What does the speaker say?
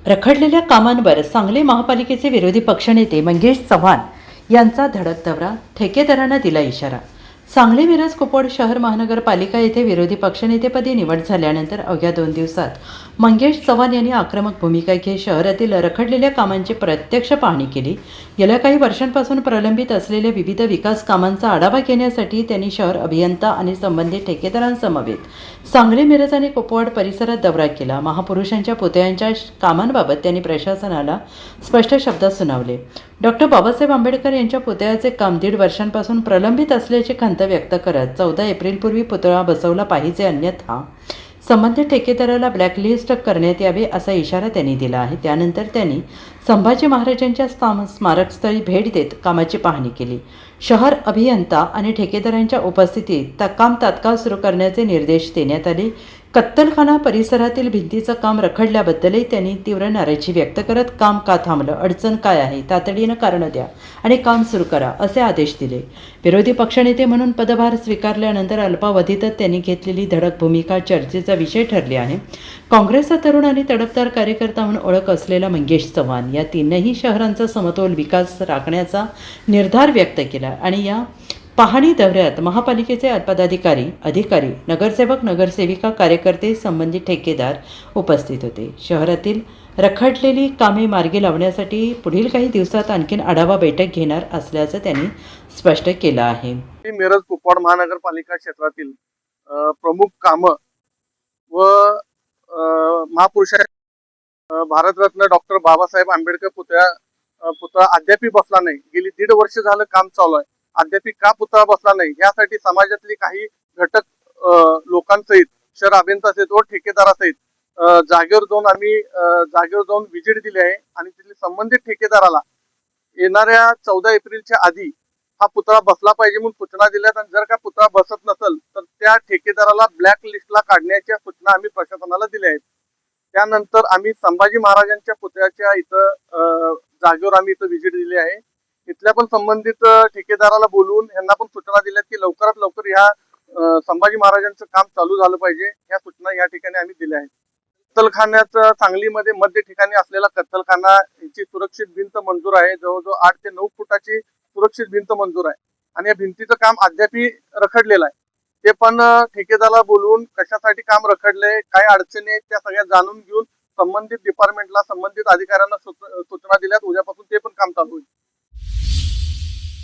रखडलेल्या कामांवर सांगली महापालिकेचे विरोधी पक्षनेते मंगेश चव्हाण यांचा धडक दौरा, ठेकेदारांना दिला इशारा। सांगली मिरज कुपवाड शहर महानगरपालिका येथे विरोधी पक्षनेतेपदी निवड झाल्यानंतर अवघ्या 2 दिवसात मंगेश चव्हाण यांनी आक्रमक भूमिका घेत शहरातील रखडलेल्या कामांची प्रत्यक्ष पाहणी केली। गेल्या काही वर्षांपासून प्रलंबित असलेल्या विविध विकास कामांचा आढावा घेण्यासाठी त्यांनी शहर अभियंता आणि संबंधित ठेकेदारांसमवेत सांगली मिरज आणि कुपवाड परिसरात दौरा केला। महापुरुषांच्या पुतळ्यांच्या कामांबाबत त्यांनी प्रशासनाला स्पष्ट शब्दात सुनावले। डॉक्टर बाबासाहेब आंबेडकर यांच्या पुतळ्याचे काम 1.5 वर्षांपासून प्रलंबित असल्याची खंत व्यक्त करत 14 एप्रिलपूर्वी पुतळा बसवला पाहिजे, अन्यथा संबंधित ठेकेदाराला ब्लॅकलिस्ट करण्यात यावे असा इशारा त्यांनी दिला आहे। त्यानंतर त्यांनी संभाजी महाराजांच्या स्मारकस्थळी भेट देत कामाची पाहणी केली। शहर अभियंता आणि ठेकेदारांच्या उपस्थितीत काम तात्काळ सुरू करण्याचे निर्देश देण्यात आले। कत्तलखाना परिसरातील भिंतीचं काम रखडल्याबद्दलही त्यांनी तीव्र नाराजी व्यक्त करत काम का थांबलं, अडचण काय आहे, तातडीनं कारणं द्या आणि काम सुरू करा असे आदेश दिले। विरोधी पक्षनेते म्हणून पदभार स्वीकारल्यानंतर अल्पावधीतच त्यांनी घेतलेली धडक भूमिका चर्चेचा विषय ठरली आहे। काँग्रेसचा तरुण आणि तडफदार कार्यकर्ता म्हणून ओळख असलेला मंगेश चव्हाण या तीनही शहरांचा समतोल विकास राखण्याचा निर्धार व्यक्त केला आणि या पाहणी दौऱ्यात महापालिकेचे पदाधिकारी, अधिकारी, नगरसेवक, नगरसेविका, कार्यकर्ते, संबंधित ठेकेदार उपस्थित होते। शहरातील रखडलेली कामे मार्गी लावण्यासाठी पुढील काही दिवसात आणखी आढावा बैठक घेणार असल्याचं त्यांनी स्पष्ट केलं आहे। मिरज कुपवाड महानगरपालिका क्षेत्रातील प्रमुख कामं व महापुरुष भारतरत्न डॉक्टर बाबासाहेब आंबेडकर पुतळा अद्याप बसला नाही। गेली 1.5 वर्ष झालं काम चालू आहे, अद्याप का पुतळा बसला नाही यासाठी समाजातली काही घटक लोकांसहित, शहर अभियंतासहित व ठेकेदारासहित जागेवर जाऊन व्हिजिट दिली आहे आणि तिथले संबंधित ठेकेदाराला येणाऱ्या 14 एप्रिलच्या आधी हा पुतळा बसला पाहिजे म्हणून सूचना दिल्यात आणि जर का पुतळा बसत नसेल तर त्या ठेकेदाराला ब्लॅक लिस्टला काढण्याच्या सूचना आम्ही प्रशासनाला दिल्या आहेत। त्यानंतर आम्ही संभाजी महाराजांच्या पुतळ्याच्या जागेवर आम्ही व्हिजिट दिली आहे। इथल्या पण संबंधित ठेकेदाराला बोलवून यांना पण सूचना दिल्यात की लवकरात लवकर ह्या संभाजी महाराजांचं काम चालू झालं पाहिजे, ह्या सूचना या ठिकाणी आम्ही दिल्या आहेत। कत्तलखान्याचं सांगलीमध्ये मध्य ठिकाणी असलेला कत्तलखाना याची सुरक्षित भिंत मंजूर आहे। जवळजवळ 8 ते 9 फुटाची सुरक्षित भिंत मंजूर आहे आणि या भिंतीचं काम अद्याप रखडलेलं आहे। ते पण ठेकेदाराला बोलवून कशासाठी काम रखडलंय, काय अडचणी आहेत त्या सगळ्या जाणून घेऊन संबंधित डिपार्टमेंटला, संबंधित अधिकाऱ्यांना सूचना दिल्यात। उद्यापासून ते पण काम चालू होईल।